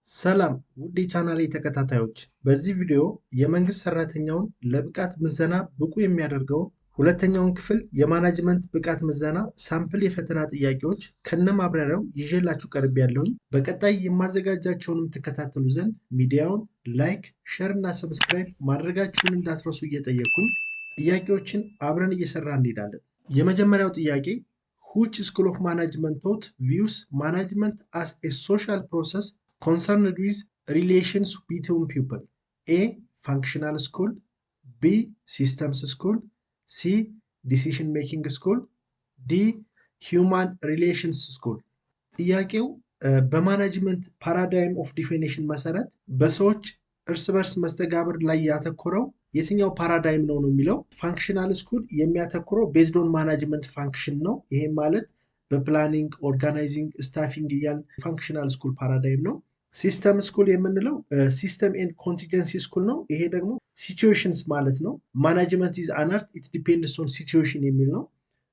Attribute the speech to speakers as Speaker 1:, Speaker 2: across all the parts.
Speaker 1: ሰላም ውድ የቻናሌ ተከታታዮች፣ በዚህ ቪዲዮ የመንግስት ሰራተኛውን ለብቃት ምዘና ብቁ የሚያደርገውን ሁለተኛውን ክፍል የማናጅመንት ብቃት ምዘና ሳምፕል የፈተና ጥያቄዎች ከነማብራሪያው ይዤላችሁ ቀርቤያለሁኝ። በቀጣይ የማዘጋጃቸውንም ትከታተሉ ዘንድ ሚዲያውን ላይክ፣ ሼር እና ሰብስክራይብ ማድረጋችሁን እንዳትረሱ እየጠየቁኝ ጥያቄዎችን አብረን እየሰራ እንሄዳለን። የመጀመሪያው ጥያቄ which school of management thought views management as a social process concerned with relations between people? A. Functional school. B. Systems school. C. Decision making school. D. Human relations school. ጥያቄው በማናጅመንት ፓራዳይም ኦፍ ዲፊኒሽን መሰረት በሰዎች እርስ በርስ መስተጋብር ላይ ያተኮረው የትኛው ፓራዳይም ነው የሚለው። ፋንክሽናል ስኩል የሚያተኩረው ቤዝድ ኦን ማናጅመንት ፋንክሽን ነው። ይሄም ማለት በፕላኒንግ፣ ኦርጋናይዚንግ፣ ስታፊንግ እያልን ፋንክሽናል ስኩል ፓራዳይም ነው። ሲስተም ስኩል የምንለው ሲስተም ኤንድ ኮንቲጀንሲ ስኩል ነው። ይሄ ደግሞ ሲቹዌሽንስ ማለት ነው። ማናጅመንት ኢዝ አን አርት ኢት ዲፔንድስ ኦን ሲቹዌሽን የሚል ነው።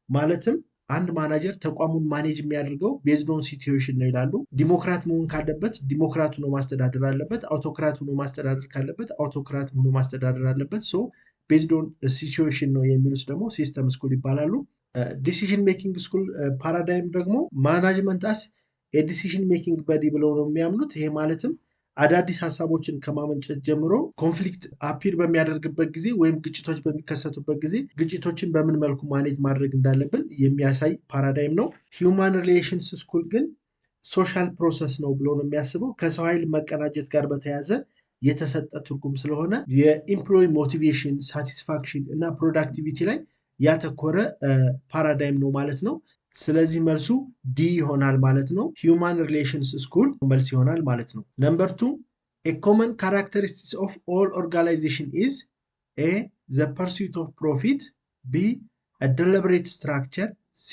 Speaker 1: ማለትም አንድ ማናጀር ተቋሙን ማኔጅ የሚያደርገው ቤዝድ ኦን ሲቹዌሽን ነው ይላሉ። ዲሞክራት መሆን ካለበት ዲሞክራት ሆኖ ማስተዳደር አለበት። አውቶክራት ሆኖ ማስተዳደር ካለበት አውቶክራት ሆኖ ማስተዳደር አለበት። ሶ ቤዝድ ኦን ሲቹዌሽን ነው የሚሉት ደግሞ ሲስተም ስኩል ይባላሉ። ዲሲዥን ሜኪንግ ስኩል ፓራዳይም ደግሞ ማናጅመንት አስ የዲሲዥን ሜኪንግ በዲ ብለው ነው የሚያምኑት። ይሄ ማለትም አዳዲስ ሀሳቦችን ከማመንጨት ጀምሮ ኮንፍሊክት አፒር በሚያደርግበት ጊዜ ወይም ግጭቶች በሚከሰቱበት ጊዜ ግጭቶችን በምን መልኩ ማኔጅ ማድረግ እንዳለብን የሚያሳይ ፓራዳይም ነው። ሂውማን ሪሌሽንስ ስኩል ግን ሶሻል ፕሮሰስ ነው ብሎ ነው የሚያስበው። ከሰው ኃይል መቀናጀት ጋር በተያያዘ የተሰጠ ትርጉም ስለሆነ የኢምፕሎይ ሞቲቬሽን፣ ሳቲስፋክሽን እና ፕሮዳክቲቪቲ ላይ ያተኮረ ፓራዳይም ነው ማለት ነው። ስለዚህ መልሱ ዲ ይሆናል ማለት ነው። ሂውማን ሪሌሽንስ ስኩል መልስ ይሆናል ማለት ነው። ነምበር 2 a common characteristics of all organization is A. the pursuit of profit. B. a deliberate structure. C.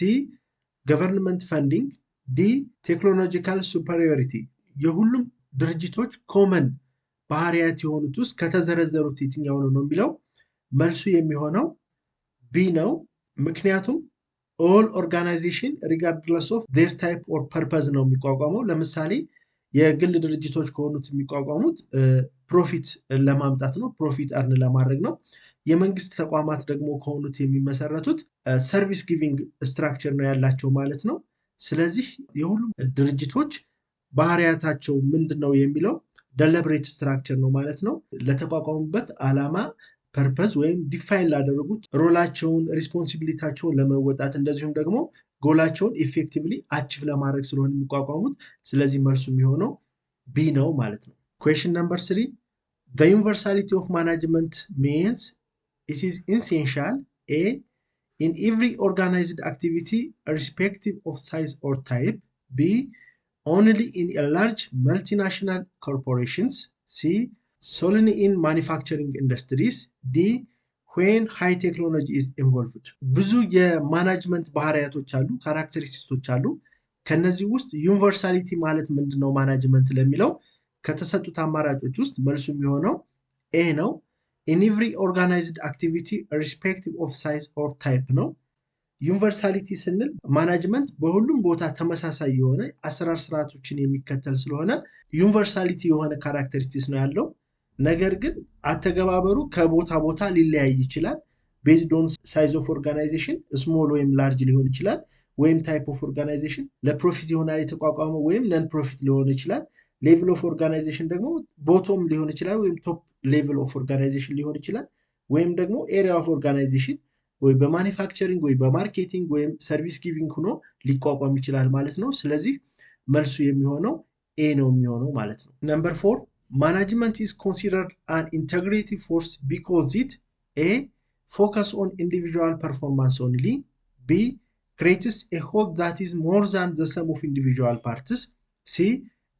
Speaker 1: government funding. D. technological superiority. የሁሉም ድርጅቶች ኮመን ባህሪያት የሆኑት ውስጥ ከተዘረዘሩት የትኛው ነው የሚለው መልሱ የሚሆነው ቢ ነው። ምክንያቱም all organization regardless of their type or purpose ነው የሚቋቋመው። ለምሳሌ የግል ድርጅቶች ከሆኑት የሚቋቋሙት ፕሮፊት ለማምጣት ነው፣ ፕሮፊት አርን ለማድረግ ነው። የመንግስት ተቋማት ደግሞ ከሆኑት የሚመሰረቱት ሰርቪስ ጊቪንግ ስትራክቸር ነው ያላቸው ማለት ነው። ስለዚህ የሁሉም ድርጅቶች ባህሪያታቸው ምንድነው የሚለው ደሊብሬት ስትራክቸር ነው ማለት ነው። ለተቋቋሙበት ዓላማ ፐርፐዝ ወይም ዲፋይን ላደረጉት ሮላቸውን ሪስፖንሲቢሊታቸውን ለመወጣት እንደዚሁም ደግሞ ጎላቸውን ኢፌክቲቭሊ አቺቭ ለማድረግ ስለሆነ የሚቋቋሙት። ስለዚህ መልሱ የሚሆነው ቢ ነው ማለት ነው። ኩዌሽን ነምበር 3 the universality of management means it is essential A. in every organized activity irrespective of size or type. B. only in a large multinational corporations. C. solely in manufacturing industries. D. when high technology is involved. ብዙ የማናጅመንት ባህሪያቶች አሉ፣ ካራክተሪስቲክሶች አሉ። ከነዚህ ውስጥ ዩኒቨርሳሊቲ ማለት ምንድነው ማናጅመንት ለሚለው ከተሰጡት አማራጮች ውስጥ መልሱ የሚሆነው ኤ ነው። in every organized activity irrespective of size or type ነው። ዩኒቨርሳሊቲ ስንል ማናጅመንት በሁሉም ቦታ ተመሳሳይ የሆነ አሰራር ስርዓቶችን የሚከተል ስለሆነ ዩኒቨርሳሊቲ የሆነ ካራክተሪስቲክስ ነው ያለው። ነገር ግን አተገባበሩ ከቦታ ቦታ ሊለያይ ይችላል። ቤዝድ ኦን ሳይዝ ኦፍ ኦርጋናይዜሽን ስሞል ወይም ላርጅ ሊሆን ይችላል። ወይም ታይፕ ኦፍ ኦርጋናይዜሽን ለፕሮፊት ይሆናል የተቋቋመው ወይም ነን ፕሮፊት ሊሆን ይችላል። ሌቭል ኦፍ ኦርጋናይዜሽን ደግሞ ቦቶም ሊሆን ይችላል ወይም ቶፕ ሌቭል ኦፍ ኦርጋናይዜሽን ሊሆን ይችላል። ወይም ደግሞ ኤሪያ ኦፍ ኦርጋናይዜሽን ወይ በማኒፋክቸሪንግ ወይ በማርኬቲንግ ወይም ሰርቪስ ጊቪንግ ሆኖ ሊቋቋም ይችላል ማለት ነው። ስለዚህ መልሱ የሚሆነው ኤ ነው የሚሆነው ማለት ነው። ነምበር 4 management is considered an integrative force because it A. focus on individual performance only. B. creates a whole that is more than the sum of individual parts. C.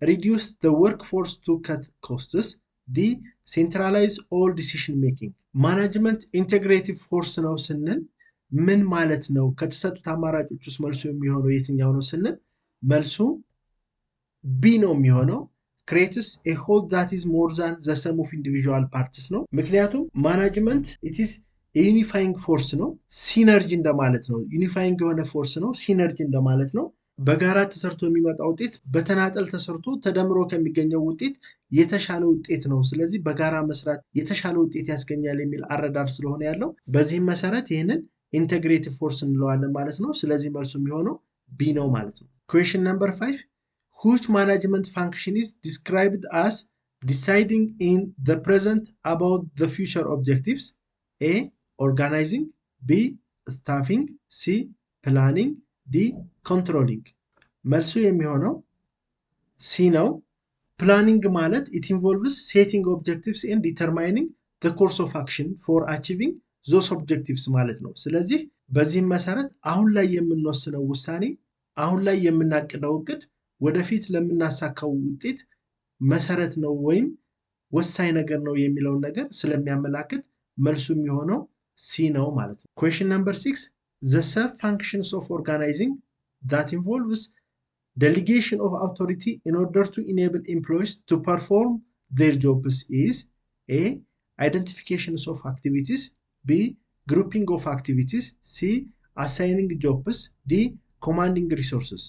Speaker 1: reduce the workforce to cut costs. D. centralize all decision making. ማናጅመንት ኢንቴግሬቲቭ ፎርስ ነው ስንል ምን ማለት ነው? ከተሰጡት አማራጮች ውስጥ መልሱ የሚሆነው የትኛው ነው ስንል መልሱ ቢ ነው የሚሆነው። creates a whole that is more than the sum of individual parts ነው። ምክንያቱም ማናጅመንት it is a unifying force ነው። ሲነርጂ እንደማለት ነው። ዩኒፋይንግ የሆነ ፎርስ ነው። ሲነርጂ እንደማለት ነው። በጋራ ተሰርቶ የሚመጣ ውጤት በተናጠል ተሰርቶ ተደምሮ ከሚገኘው ውጤት የተሻለ ውጤት ነው። ስለዚህ በጋራ መስራት የተሻለ ውጤት ያስገኛል የሚል አረዳድ ስለሆነ ያለው በዚህም መሰረት ይህንን ኢንቴግሬቲቭ ፎርስ እንለዋለን ማለት ነው። ስለዚህ መልሱ የሚሆነው ቢ ነው ማለት ነው። ኩዌሽን ነምበር 5 which management function is described as deciding in the present about the future objectives? A. Organizing, B. Staffing, C. Planning, D. Controlling. መልሱ የሚሆነው C ነው። ፕላኒንግ ማለት it involves setting objectives and determining the course of action for achieving those objectives ማለት ነው። ስለዚህ በዚህም መሰረት አሁን ላይ የምንወስነው ውሳኔ አሁን ላይ የምናቅደው እቅድ ወደፊት ለምናሳካው ውጤት መሰረት ነው ወይም ወሳኝ ነገር ነው የሚለውን ነገር ስለሚያመላክት መልሱ የሚሆነው ሲ ነው ማለት ነው። Question number 6 the sub functions of organizing that involves delegation of authority in order to enable employees to perform their jobs is A. Identifications of activities, B. Grouping of activities, C. Assigning jobs, D. Commanding resources.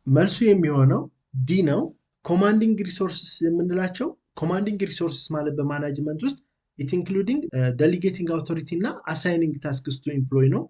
Speaker 1: መልሱ የሚሆነው ዲ ነው። ኮማንዲንግ ሪሶርስስ የምንላቸው ኮማንዲንግ ሪሶርስስ ማለት በማናጅመንት ውስጥ ኢት ኢንክሉዲንግ ዴሊጌቲንግ አውቶሪቲ እና አሳይኒንግ ታስክስ ቱ ኤምፕሎይ ነው።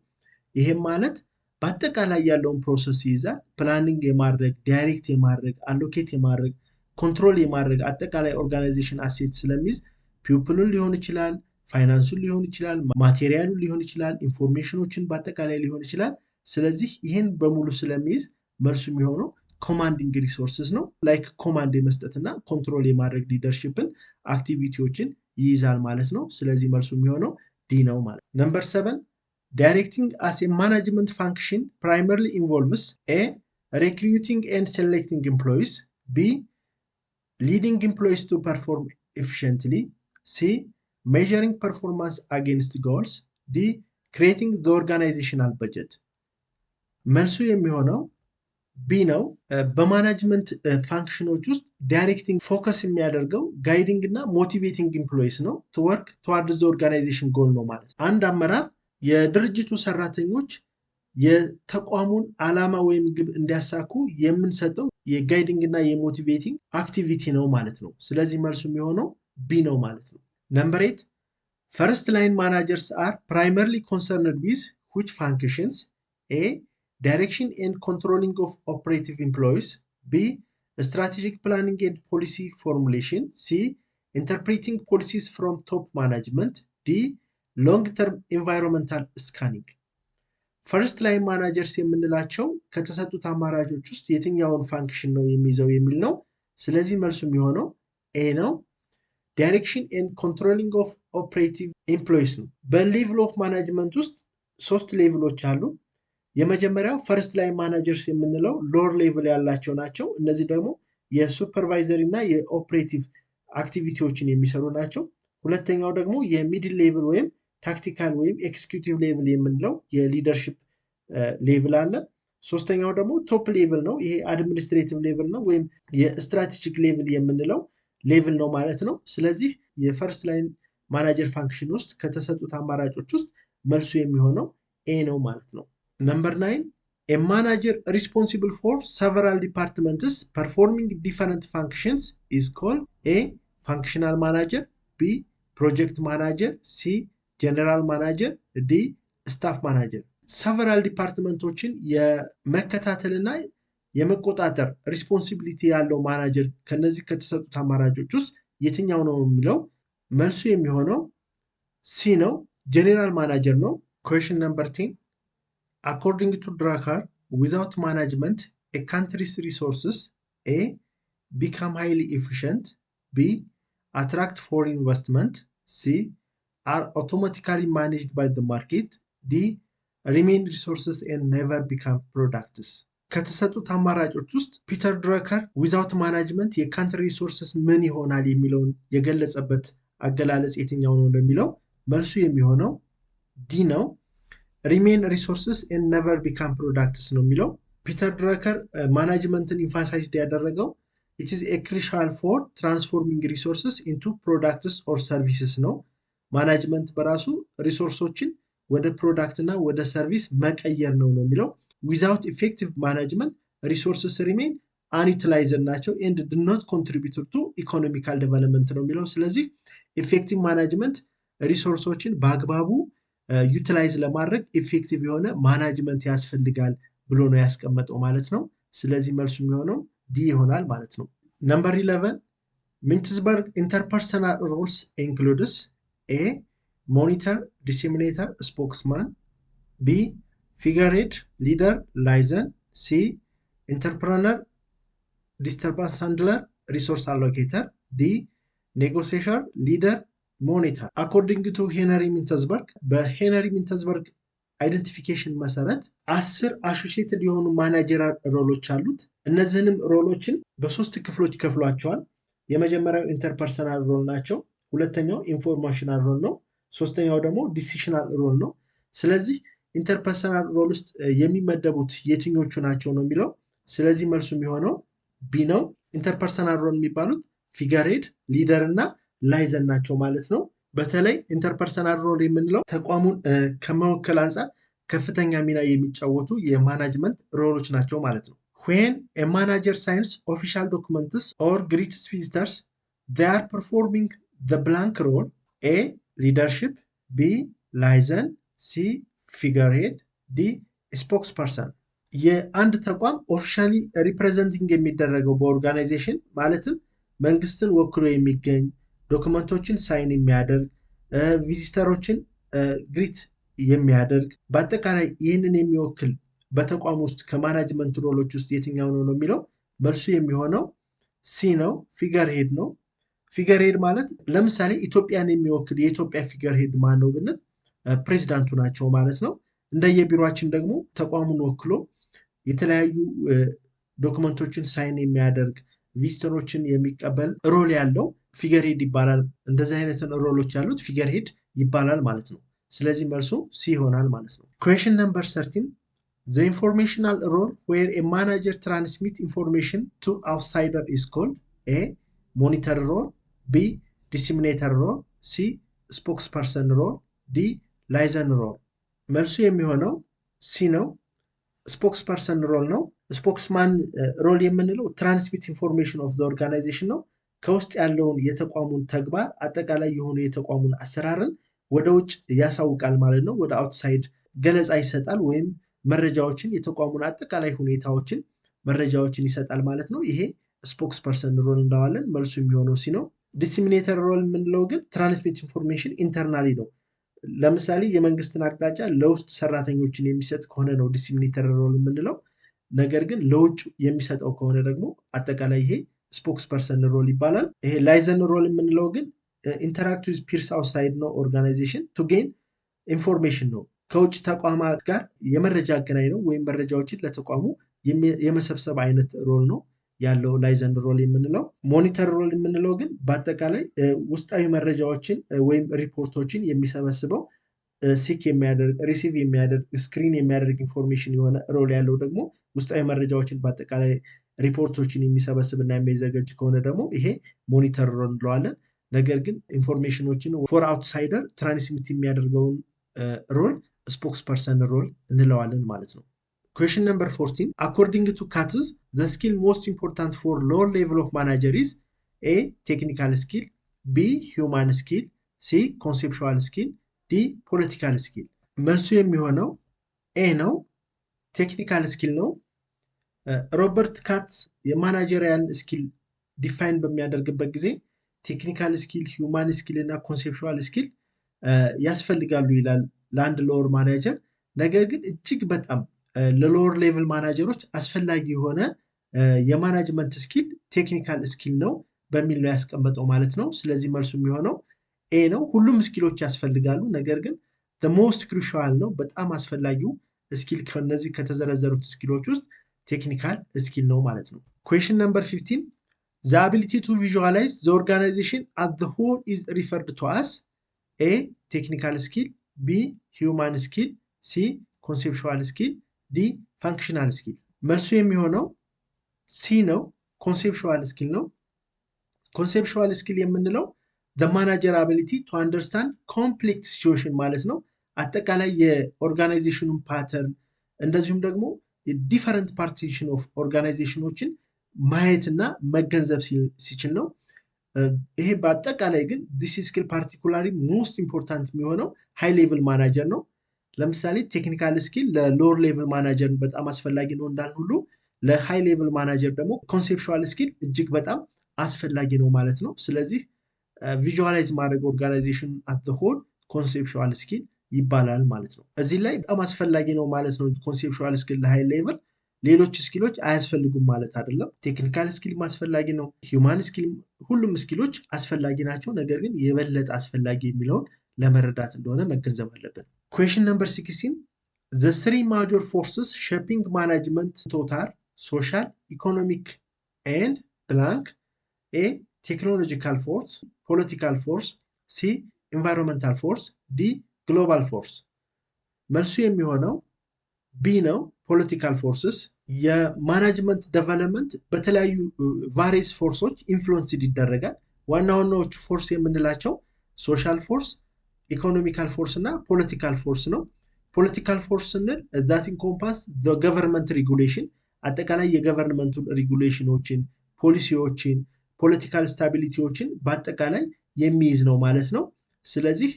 Speaker 1: ይሄም ማለት በአጠቃላይ ያለውን ፕሮሰስ ይይዛል። ፕላኒንግ የማድረግ ዳይሬክት የማድረግ አሎኬት የማድረግ ኮንትሮል የማድረግ አጠቃላይ ኦርጋናይዜሽን አሴት ስለሚይዝ ፒፕሉን ሊሆን ይችላል፣ ፋይናንሱን ሊሆን ይችላል፣ ማቴሪያሉን ሊሆን ይችላል፣ ኢንፎርሜሽኖችን በአጠቃላይ ሊሆን ይችላል። ስለዚህ ይህን በሙሉ ስለሚይዝ መልሱ የሚሆነው ኮማንዲንግ ሪሶርስስ ነው። ላይክ ኮማንድ የመስጠትና ኮንትሮል የማድረግ ሊደርሽፕን አክቲቪቲዎችን ይይዛል ማለት ነው። ስለዚህ መልሱ የሚሆነው ዲ ነው ማለት ነው። ነምበር 7 Directing as a management function primarily involves A. Recruiting and selecting employees, B. Leading employees to perform efficiently, C. Measuring performance against goals, D. Creating the organizational budget. መልሱ የሚሆነው ቢ ነው። በማናጅመንት ፋንክሽኖች ውስጥ ዳይሬክቲንግ ፎከስ የሚያደርገው ጋይዲንግ እና ሞቲቬቲንግ ኢምፕሎይስ ነው ቱ ወርክ ቱዋርድስ ዘ ኦርጋናይዜሽን ጎል ነው ማለት ነው። አንድ አመራር የድርጅቱ ሰራተኞች የተቋሙን ዓላማ ወይም ግብ እንዲያሳኩ የምንሰጠው የጋይዲንግ እና የሞቲቬቲንግ አክቲቪቲ ነው ማለት ነው። ስለዚህ መልሱ የሚሆነው ቢ ነው ማለት ነው። ነምበር 8 ፈርስት ላይን ማናጀርስ አር ፕራይመርሊ ኮንሰርንድ ዊዝ which functions? A. Direction and controlling of operative employees, B. Strategic planning and policy formulation, C. Interpreting policies from top management, D. Long-term environmental scanning. ፈርስት ላይን ማናጀርስ የምንላቸው ከተሰጡት አማራጮች ውስጥ የትኛውን ፋንክሽን ነው የሚይዘው የሚል ነው። ስለዚህ መልሱ የሚሆነው ኤ ነው። ዳይሬክሽን ኤንድ ኮንትሮሊንግ ኦፍ ኦፕሬቲቭ ኤምፕሎይስ ነው። በሌቭል ኦፍ ማናጅመንት ውስጥ 3 ሌቭሎች አሉ። የመጀመሪያው ፈርስት ላይን ማናጀርስ የምንለው ሎወር ሌቭል ያላቸው ናቸው። እነዚህ ደግሞ የሱፐርቫይዘሪ እና የኦፕሬቲቭ አክቲቪቲዎችን የሚሰሩ ናቸው። ሁለተኛው ደግሞ የሚድል ሌቭል ወይም ታክቲካል ወይም ኤክስኪዩቲቭ ሌቭል የምንለው የሊደርሺፕ ሌቭል አለ። ሶስተኛው ደግሞ ቶፕ ሌቭል ነው። ይሄ አድሚኒስትሬቲቭ ሌቭል ነው ወይም የስትራቴጂክ ሌቭል የምንለው ሌቭል ነው ማለት ነው። ስለዚህ የፈርስት ላይን ማናጀር ፋንክሽን ውስጥ ከተሰጡት አማራጮች ውስጥ መልሱ የሚሆነው ኤ ነው ማለት ነው። Number 9 a manager responsible for several departments performing different functions is called A. functional manager, B. project manager, C. general manager, D. staff manager. several ዲፓርትመንቶችን የመከታተልና የመቆጣጠር ሪስፖንሲቢሊቲ ያለው ማናጀር ከነዚህ ከተሰጡት አማራጮች ውስጥ የትኛው ነው የሚለው መልሱ የሚሆነው ሲ ነው። ጀነራል ማናጀር ነው። question number 10 According to Drucker, without management, a country's resources A. become highly efficient, B. attract foreign investment, C. are automatically managed by the market, D. remain resources and never become products. ከተሰጡት አማራጮች ውስጥ ፒተር ድረከር ዊዛውት ማናጅመንት የካንትሪ ሪሶርስስ ምን ይሆናል የሚለውን የገለጸበት አገላለጽ የትኛው ነው እንደሚለው መልሱ የሚሆነው ዲ ነው። ሪሜን ሪሶርስስ ኤንድ ነቨር ቢካም ፕሮዳክትስ ነው የሚለው። ፒተር ድረከር ማናጅመንትን ኢንፋሳይዝድ ያደረገው ኢት ኢዝ ኤ ክሩሻል ፎር ትራንስፎርሚንግ ሪሶርስስ ኢንቱ ፕሮዳክትስ ኦር ሰርቪስስ ነው። ማናጅመንት በራሱ ሪሶርሶችን ወደ ፕሮዳክት እና ወደ ሰርቪስ መቀየር ነው የሚለው። without effective management resources remain unutilized ናቸው and do not contribute to economical development ነው የሚለው ስለዚህ effective management ሪሶርሶችን በአግባቡ ዩቲላይዝ ለማድረግ ኢፌክቲቭ የሆነ ማናጅመንት ያስፈልጋል ብሎ ነው ያስቀመጠው ማለት ነው ስለዚህ መልሱ የሚሆነው ዲ ይሆናል ማለት ነው ነምበር 11 Mintzberg interpersonal roles includes A. Monitor, disseminator, spokesman B. Figurehead, leader, liaison C. Entrepreneur, disturbance handler, resource allocator D. Negotiator, leader, monitor According to Henry Mintzberg በሄነሪ ሚንተዝበርግ አይደንቲፊኬሽን መሰረት 10 አሶሺየትድ የሆኑ ማናጀራል ሮሎች አሉት እነዚህንም ሮሎችን በሶስት ክፍሎች ከፍሏቸዋል የመጀመሪያው ኢንተርፐርሰናል ሮል ናቸው ሁለተኛው ኢንፎርሜሽናል ሮል ነው ሶስተኛው ደግሞ ዲሲሽናል ሮል ነው ስለዚህ ኢንተርፐርሰናል ሮል ውስጥ የሚመደቡት የትኞቹ ናቸው ነው የሚለው ስለዚህ መልሱ የሚሆነው ቢ ነው ኢንተርፐርሰናል ሮል የሚባሉት ፊገርሄድ ሊደር እና ላይዘን ናቸው ማለት ነው በተለይ ኢንተርፐርሰናል ሮል የምንለው ተቋሙን ከመወከል አንፃር ከፍተኛ ሚና የሚጫወቱ የማናጅመንት ሮሎች ናቸው ማለት ነው when a manager signs official documents or greets visitors they are performing the blank role A. leadership B. liaison C. figurehead D. spokesperson የአንድ ተቋም ኦፊሻሊ ሪፕሬዘንቲንግ የሚደረገው በኦርጋናይዜሽን ማለትም መንግስትን ወክሎ የሚገኝ ዶክመንቶችን ሳይን የሚያደርግ ቪዚተሮችን ግሪት የሚያደርግ በአጠቃላይ ይህንን የሚወክል በተቋም ውስጥ ከማናጅመንት ሮሎች ውስጥ የትኛው ነው የሚለው መልሱ የሚሆነው ሲ ነው ፊገርሄድ ነው ፊገርሄድ ማለት ለምሳሌ ኢትዮጵያን የሚወክል የኢትዮጵያ ፊገርሄድ ማን ነው ብንል ፕሬዝዳንቱ ናቸው ማለት ነው እንደየቢሮአችን ደግሞ ተቋሙን ወክሎ የተለያዩ ዶክመንቶችን ሳይን የሚያደርግ ቪዚተሮችን የሚቀበል ሮል ያለው ፊገርሄድ ይባላል እንደዚህ አይነት ሮሎች ያሉት ፊገርሄድ ይባላል ማለት ነው ስለዚህ መልሱ ሲ ይሆናል ማለት ነው question number 13 the informational role where a manager transmits information to outsider is called A. monitor role B. disseminator role C. spokesperson role D. liaison role መልሱ የሚሆነው ሲ ነው spokesperson role ነው spokesman role የምንለው transmit information of the organization ነው ከውስጥ ያለውን የተቋሙን ተግባር አጠቃላይ የሆነ የተቋሙን አሰራርን ወደ ውጭ ያሳውቃል ማለት ነው ወደ አውትሳይድ ገለጻ ይሰጣል ወይም መረጃዎችን የተቋሙን አጠቃላይ ሁኔታዎችን መረጃዎችን ይሰጣል ማለት ነው ይሄ spokesperson role እንዳዋለን መልሱ የሚሆነው ሲ ነው disseminator role የምንለው ግን transmit information internally ነው ለምሳሌ የመንግስትን አቅጣጫ ለውስጥ ሰራተኞችን የሚሰጥ ከሆነ ነው disseminator role የምንለው ነገር ግን ለውጭ የሚሰጠው ከሆነ ደግሞ አጠቃላይ ይሄ spokesperson role ይባላል ይሄ liaison role የምንለው ግን interact with peers outside ነው organization to gain information ነው ከውጭ ተቋማት ጋር የመረጃ አገናኝ ነው ወይም መረጃዎችን ለተቋሙ የመሰብሰብ አይነት ሮል ነው ያለው liaison role የምንለው monitor role የምንለው ግን በአጠቃላይ ውስጣዊ መረጃዎችን ወይም ሪፖርቶችን የሚሰበስበው ሲክ የሚያደርግ ሪሲቭ የሚያደርግ ስክሪን የሚያደርግ ኢንፎርሜሽን የሆነ ሮል ያለው ደግሞ ውስጣዊ መረጃዎችን በአጠቃላይ ሪፖርቶችን የሚሰበስብና የሚዘጋጅ ከሆነ ደግሞ ይሄ ሞኒተር ሮል እንለዋለን ነገር ግን ኢንፎርሜሽኖችን ፎር አውትሳይደር ትራንስሚት የሚያደርገውን ሮል spokesperson role እንለዋለን ማለት ነው question number 14 according to Katz the skill most important for lower level of manager is A. technical skill B. human skill C. conceptual skill D. political skill መልሱ የሚሆነው A ነው ቴክኒካል ስኪል ነው ሮበርት ካት የማናጀሪያል ስኪል ዲፋይን በሚያደርግበት ጊዜ ቴክኒካል ስኪል ሁማን ስኪል እና ኮንሴፕቹዋል ስኪል ያስፈልጋሉ ይላል ለአንድ ሎወር ማናጀር ነገር ግን እጅግ በጣም ለሎወር ሌቭል ማናጀሮች አስፈላጊ የሆነ የማናጅመንት ስኪል ቴክኒካል ስኪል ነው በሚል ነው ያስቀመጠው ማለት ነው ስለዚህ መልሱ የሚሆነው ኤ ነው ሁሉም ስኪሎች ያስፈልጋሉ ነገር ግን the most crucial ነው በጣም አስፈላጊው ስኪል ከነዚህ ከተዘረዘሩት ስኪሎች ውስጥ ቴክኒካል ስኪል ነው ማለት ነው question number 15 the ability to visualize the organization as the whole is referred to as A. technical skill B. human skill C. conceptual skill D. functional skill መልሱ የሚሆነው C ነው conceptual skill ነው conceptual skill የምንለው the manager ability to understand complex situation ማለት ነው አጠቃላይ የኦርጋናይዜሽኑን ፓተርን እንደዚሁም ደግሞ ዲፈረንት ፓርቲሽን ኦፍ ኦርጋናይዜሽኖችን ማየትና መገንዘብ ሲችል ነው። ይሄ በአጠቃላይ ግን ዲስ ስኪል ፓርቲኩላሪ ሞስት ኢምፖርታንት የሚሆነው ሃይ ሌቭል ማናጀር ነው። ለምሳሌ ቴክኒካል ስኪል ለሎወር ሌቭል ማናጀር በጣም አስፈላጊ ነው እንዳል ሁሉ ለሃይ ሌቭል ማናጀር ደግሞ ኮንሴፕቹዋል ስኪል እጅግ በጣም አስፈላጊ ነው ማለት ነው። ስለዚህ ቪዥዋላይዝ ማድረግ ኦርጋናይዜሽን አት ዘ ሆል ኮንሴፕቹዋል ስኪል ይባላል ማለት ነው። እዚህ ላይ በጣም አስፈላጊ ነው ማለት ነው። ኮንሴፕቹዋል ስኪል ለሃይ ሌቭል፣ ሌሎች ስኪሎች አያስፈልጉም ማለት አይደለም። ቴክኒካል ስኪል አስፈላጊ ነው፣ ሂውማን ስኪል፣ ሁሉም ስኪሎች አስፈላጊ ናቸው። ነገር ግን የበለጠ አስፈላጊ የሚለውን ለመረዳት እንደሆነ መገንዘብ አለብን። ኩዌሽን ነምበር 16 the three major forces shaping management total social, economic and blank. A technological force, political force, C environmental force, D global force. መልሱ የሚሆነው ቢ ነው። ፖለቲካል ፎርስስ የማናጅመንት ዴቨሎፕመንት በተለያዩ ቫሪየስ ፎርሶች ኢንፍሉዌንስድ ይደረጋል። ዋና ዋናዎቹ ፎርስ የምንላቸው ሶሻል ፎርስ፣ ኢኮኖሚካል ፎርስ እና ፖለቲካል ፎርስ ነው። ፖለቲካል ፎርስ ስንል ዛት ኢንኮምፓስ ገቨርንመንት ሬጉሌሽን፣ አጠቃላይ የገቨርንመንቱን ሬጉሌሽኖችን፣ ፖሊሲዎችን፣ ፖለቲካል ስታቢሊቲዎችን በአጠቃላይ የሚይዝ ነው ማለት ነው። ስለዚህ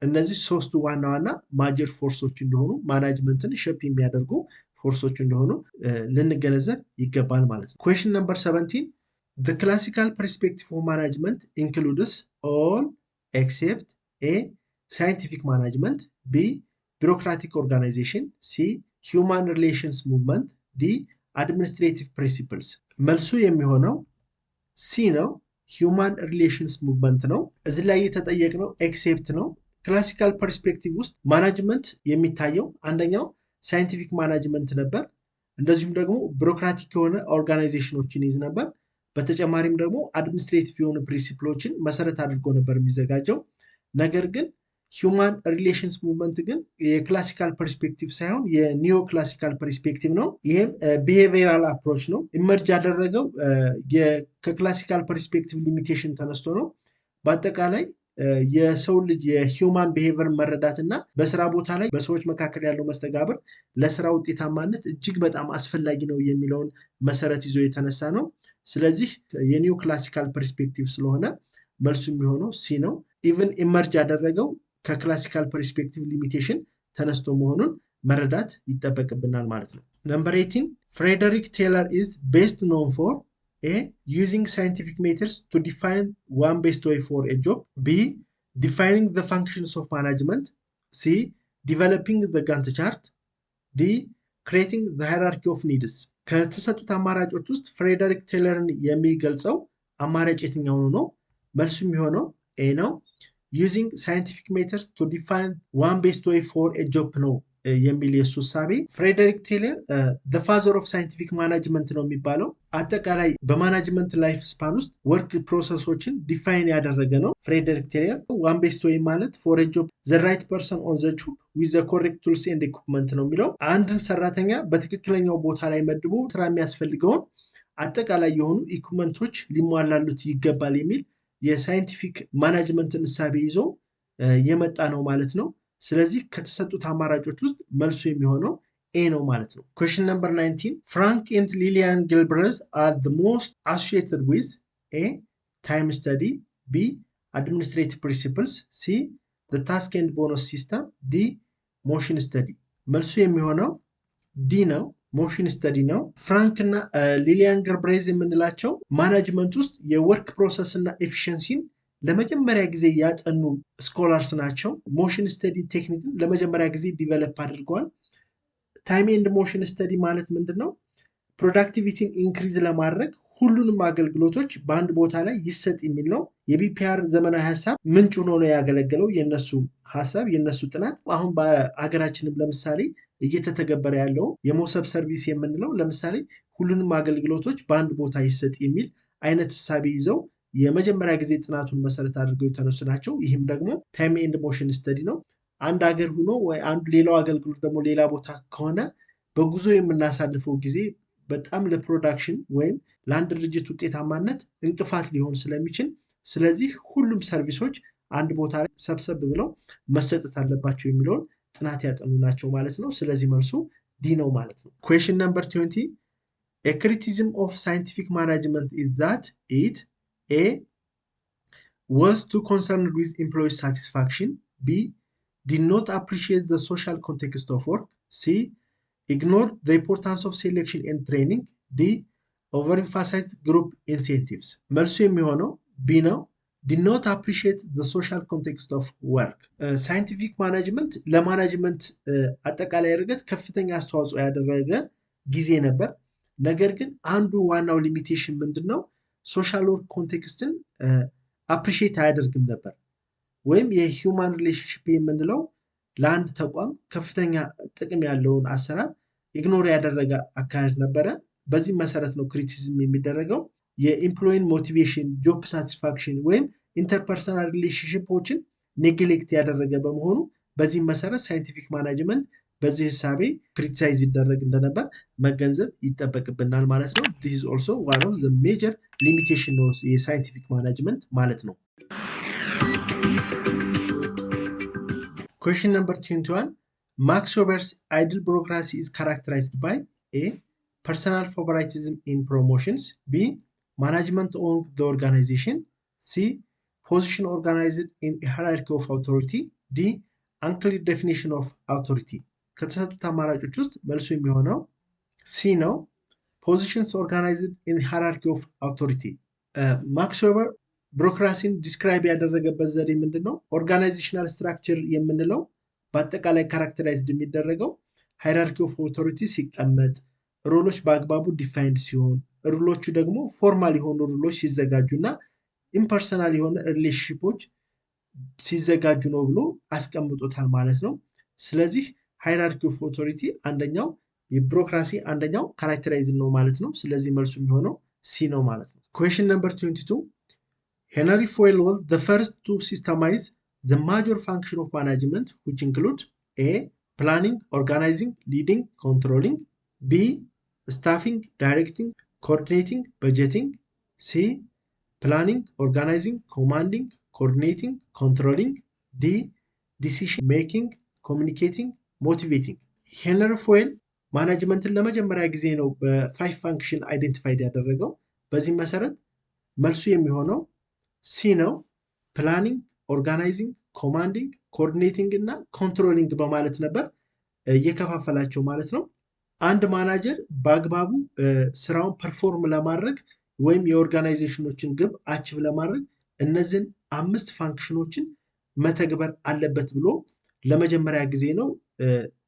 Speaker 1: እነዚህ ሶስቱ ዋና ዋና ማጀር ፎርሶች እንደሆኑ ማናጅመንትን ሼፕ የሚያደርጉ ፎርሶች እንደሆኑ ልንገነዘብ ይገባል ማለት ነው። ኩዌሽን ነምበር 17 the classical perspective of management includes all except A scientific management, B bureaucratic organization, C human relations movement, D administrative principles. መልሱ የሚሆነው ሲ ነው። ሂውማን ሪሌሽንስ ሙቭመንት ነው። እዚህ ላይ የተጠየቅነው ኤክሴፕት ነው። ክላሲካል ፐርስፔክቲቭ ውስጥ ማናጅመንት የሚታየው አንደኛው ሳይንቲፊክ ማናጅመንት ነበር። እንደዚሁም ደግሞ ቢሮክራቲክ የሆነ ኦርጋናይዜሽኖችን ይዝ ነበር። በተጨማሪም ደግሞ አድሚኒስትሬቲቭ የሆኑ ፕሪንሲፕሎችን መሰረት አድርጎ ነበር የሚዘጋጀው። ነገር ግን ሂውማን ሪሌሽንስ ሙቭመንት ግን የክላሲካል ፐርስፔክቲቭ ሳይሆን የኒዮ ክላሲካል ፐርስፔክቲቭ ነው። ይህም ቢሄቪራል አፕሮች ነው። ኢመርጅ ያደረገው ከክላሲካል ፐርስፔክቲቭ ሊሚቴሽን ተነስቶ ነው። በአጠቃላይ የሰው ልጅ የሂውማን ቢሄቪየር መረዳት እና በስራ ቦታ ላይ በሰዎች መካከል ያለው መስተጋብር ለስራ ውጤታማነት እጅግ በጣም አስፈላጊ ነው የሚለውን መሰረት ይዞ የተነሳ ነው። ስለዚህ የኒው ክላሲካል ፐርስፔክቲቭ ስለሆነ መልሱ የሚሆነው ሲ ነው። ኢቭን ኢመርጅ ያደረገው ከክላሲካል ፐርስፔክቲቭ ሊሚቴሽን ተነስቶ መሆኑን መረዳት ይጠበቅብናል ማለት ነው። ነምበር 18 ፍሬደሪክ ቴይለር is best known for A using scientific methods to define one best way for a job, B defining the functions of management, C developing the Gantt chart, D creating the hierarchy of needs. ከተሰጡት አማራጮች ውስጥ ፍሬደሪክ ቴይለርን የሚገልጸው አማራጭ የትኛው ነው? መልሱ የሚሆነው ኤ ነው። using scientific methods to define one best way for a job ነው የሚል የሱ ሐሳቤ። ፍሬደሪክ ቴይለር the father of scientific management ነው የሚባለው። አጠቃላይ በማናጅመንት ላይፍ ስፓን ውስጥ ወርክ ፕሮሰሶችን ዲፋይን ያደረገ ነው ፍሬደሪክ ቴይለር። one best way ማለት for a job the right person on the job with the correct tools and equipment ነው የሚለው። አንድን ሰራተኛ በትክክለኛው ቦታ ላይ መድቦ ስራ የሚያስፈልገውን አጠቃላይ የሆኑ ኢኩመንቶች ሊሟላሉት ይገባል የሚል የሳይንቲፊክ ማናጅመንትን እሳቤ ይዞ የመጣ ነው ማለት ነው። ስለዚህ ከተሰጡት አማራጮች ውስጥ መልሱ የሚሆነው ኤ ነው ማለት ነው። ኩዌሽን ነምበር 19 ፍራንክ ኤንድ ሊሊያን ጊልብሬዝ are the most associated with A time study, B administrative principles, C the task and bonus system, D motion study. መልሱ የሚሆነው ዲ ነው። ሞሽን ስተዲ ነው። ፍራንክ እና ሊሊያን ጊልብሬዝ የምንላቸው ማናጅመንት ውስጥ የወርክ ፕሮሰስ እና ኤፊሽንሲን ለመጀመሪያ ጊዜ ያጠኑ ስኮላርስ ናቸው። ሞሽን ስተዲ ቴክኒክን ለመጀመሪያ ጊዜ ዲቨሎፕ አድርገዋል። ታይም ኤንድ ሞሽን ስተዲ ማለት ምንድን ነው? ፕሮዳክቲቪቲን ኢንክሪዝ ለማድረግ ሁሉንም አገልግሎቶች በአንድ ቦታ ላይ ይሰጥ የሚል ነው። የቢፒአር ዘመናዊ ሀሳብ ምንጭ ሆኖ ነው ያገለገለው። የነሱ ሀሳብ የነሱ ጥናት አሁን በሀገራችንም ለምሳሌ እየተተገበረ ያለው የሞሰብ ሰርቪስ የምንለው ለምሳሌ ሁሉንም አገልግሎቶች በአንድ ቦታ ይሰጥ የሚል አይነት ሐሳብ ይዘው የመጀመሪያ ጊዜ ጥናቱን መሰረት አድርገው የተነሱ ናቸው። ይህም ደግሞ ታይም ኤንድ ሞሽን ስተዲ ነው። አንድ ሀገር ሆኖ ወይ አንዱ ሌላው አገልግሎት ደግሞ ሌላ ቦታ ከሆነ በጉዞ የምናሳልፈው ጊዜ በጣም ለፕሮዳክሽን ወይም ለአንድ ድርጅት ውጤታማነት እንቅፋት ሊሆን ስለሚችል ስለዚህ ሁሉም ሰርቪሶች አንድ ቦታ ላይ ሰብሰብ ብለው መሰጠት አለባቸው የሚለውን ጥናት ያጠኑ ናቸው ማለት ነው። ስለዚህ መልሱ ዲ ነው ማለት ነው። Question number 20. A criticism of scientific management is that it A was too concerned with employee satisfaction, B did not appreciate the social context of work, C ignored the importance of selection and training, D overemphasized group incentives. መልሱ የሚሆነው B ነው። did not appreciate the social context of work. ሳይንቲፊክ ማናጅመንት ለማናጅመንት አጠቃላይ እድገት ከፍተኛ አስተዋጽኦ ያደረገ ጊዜ ነበር። ነገር ግን አንዱ ዋናው ሊሚቴሽን ምንድነው? ሶሻል ወርክ ኮንቴክስትን አፕሪሺየት አያደርግም ነበር። ወይም የሂውማን ሪሌሽንሺፕ የምንለው ለአንድ ተቋም ከፍተኛ ጥቅም ያለውን አሰራር ኢግኖር ያደረገ አካሄድ ነበረ። በዚህ መሰረት ነው ክሪቲሲዝም የሚደረገው። የኢምፕሎይን ሞቲቬሽን፣ ጆብ ሳቲስፋክሽን ወይም ኢንተርፐርሰናል ሪሌሽንሺፖችን ኔግሌክት ያደረገ በመሆኑ በዚህ መሰረት ሳይንቲፊክ ማናጅመንት በዚህ ሂሳቤ ክሪቲሳይዝ ይደረግ እንደነበር መገንዘብ ይጠበቅብናል ማለት ነው። this is also one of the major limitation of የሳይንቲፊክ ማናጅመንት ማለት ነው። Question number 21. Max Weber's ideal bureaucracy is characterized by A. Personal favoritism in promotions, B. Management of the organization, C. Position organized in a hierarchy of authority, D. Unclear definition of authority. ከተሰጡት አማራጮች ውስጥ መልሱ የሚሆነው ሲ ነው። ፖዚሽንስ ኦርጋናይዝድ ኢን ሃይራርኪ ኦፍ አውቶሪቲ። ማክስ ዌበር ቢሮክራሲን ዲስክራይብ ያደረገበት ዘዴ ምንድን ነው? ኦርጋናይዜሽናል ስትራክቸር የምንለው በአጠቃላይ ካራክተራይዝድ የሚደረገው ሃይራርኪ ኦፍ አውቶሪቲ ሲቀመጥ፣ ሮሎች በአግባቡ ዲፋይንድ ሲሆን፣ ሩሎቹ ደግሞ ፎርማል የሆኑ ሩሎች ሲዘጋጁ እና ኢምፐርሰናል የሆነ ሪሌሽንሺፖች ሲዘጋጁ ነው ብሎ አስቀምጦታል ማለት ነው። ስለዚህ ሃይራርኪ ኦፍ ኦቶሪቲ አንደኛው የቢሮክራሲ አንደኛው ካራክተራይዝ ነው ማለት ነው። ስለዚህ መልሱ የሚሆነው ሲ ነው ማለት ነው። Question number 22. Henry Fayol was the first to systemize the major function of management, which include A. Planning, organizing, leading, controlling, B. Staffing, directing, coordinating, budgeting, C. Planning, organizing, commanding, coordinating, controlling, D. Decision making, communicating, ሞቲቬቲንግ። ሄንሪ ፎይል ማናጅመንትን ለመጀመሪያ ጊዜ ነው በ5 ፋንክሽን አይደንቲፋይድ ያደረገው። በዚህ መሰረት መልሱ የሚሆነው ሲ ነው። ፕላኒንግ፣ ኦርጋናይዚንግ፣ ኮማንዲንግ፣ ኮኦርዲኔቲንግ እና ኮንትሮሊንግ በማለት ነበር እየከፋፈላቸው ማለት ነው። አንድ ማናጀር በአግባቡ ስራውን ፐርፎርም ለማድረግ ወይም የኦርጋናይዜሽኖችን ግብ አቺቭ ለማድረግ እነዚህን 5 ፋንክሽኖችን መተግበር አለበት ብሎ ለመጀመሪያ ጊዜ ነው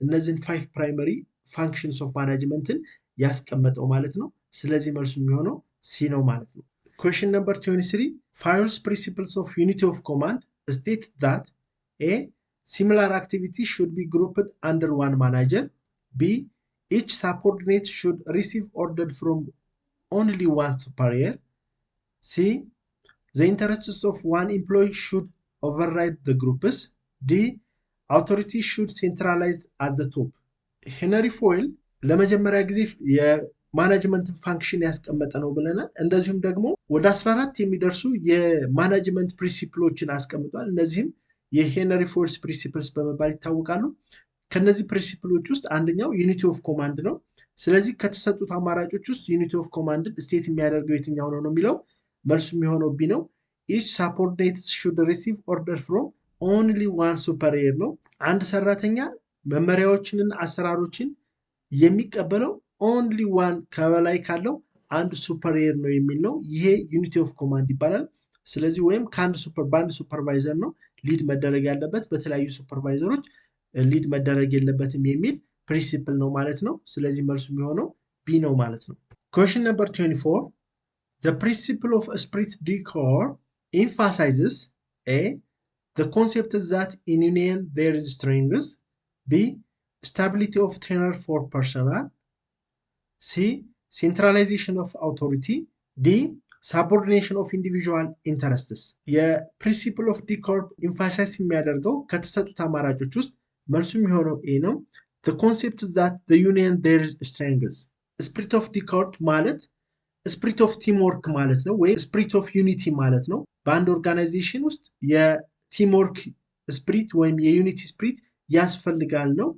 Speaker 1: እነዚህን 5 ፕራይመሪ ፋንክሽንስ ኦፍ ማናጅመንትን ያስቀመጠው ማለት ነው። ስለዚህ መልሱ የሚሆነው ሲ ነው ማለት ነው። Question number 23. Fayol's principles of unity of command state that A. Similar activities should be grouped under one manager. B. Each subordinate should receive order from only one superior. C. The interests of one employee should override the groups. D. Authority should centralize at the top. ሄንሪ ፎይል ለመጀመሪያ ጊዜ የማናጅመንት ፋንክሽን ያስቀመጠ ነው ብለናል። እንደዚሁም ደግሞ ወደ 14 የሚደርሱ የማናጅመንት ፕሪንሲፕሎችን አስቀምጧል። እነዚህም የሄንሪ ፎይልስ ፕሪንሲፕልስ በመባል ይታወቃሉ። ከነዚህ ፕሪንሲፕሎች ውስጥ አንደኛው ዩኒቲ ኦፍ ኮማንድ ነው። ስለዚህ ከተሰጡት አማራጮች ውስጥ ዩኒቲ ኦፍ ኮማንድ ስቴት የሚያደርገው የትኛው ነው የሚለው መልሱ የሚሆነው ቢ ነው። each subordinate should receive order from only one superior ነው። አንድ ሰራተኛ መመሪያዎችንና አሰራሮችን የሚቀበለው ኦንሊ ዋን ከበላይ ካለው አንድ ሱፐሪየር ነው የሚል ነው። ይሄ ዩኒቲ ኦፍ ኮማንድ ይባላል። ስለዚህ ወይም በአንድ ሱፐርቫይዘር ነው ሊድ መደረግ ያለበት፣ በተለያዩ ሱፐርቫይዘሮች ሊድ መደረግ የለበትም የሚል ፕሪንሲፕል ነው ማለት ነው። ስለዚህ መልሱ የሚሆነው ቢ ነው ማለት ነው። Question number 24. The principle of esprit de corps emphasizes A. The concept is that in union there is strength. B. Stability of tenure for personnel. C. Centralization of authority. D. Subordination of individual interests. የፕሪንሲፕል ኦፍ ዲኮርፕ ኢንፋሳይዝ የሚያደርገው ከተሰጡት አማራጮች ውስጥ መልሱ የሚሆነው ኤ ነው። The concept is that the union there is strength. ስፕሪት ኦፍ ዲኮርፕ ማለት ስፕሪት ኦፍ ቲም ወርክ ማለት ነው፣ ወይም ስፕሪት ኦፍ ዩኒቲ ማለት ነው። በአንድ ኦርጋናይዜሽን ውስጥ የቲም ወርክ ስፕሪት ወይም የዩኒቲ ስፕሪት ያስፈልጋል ነው።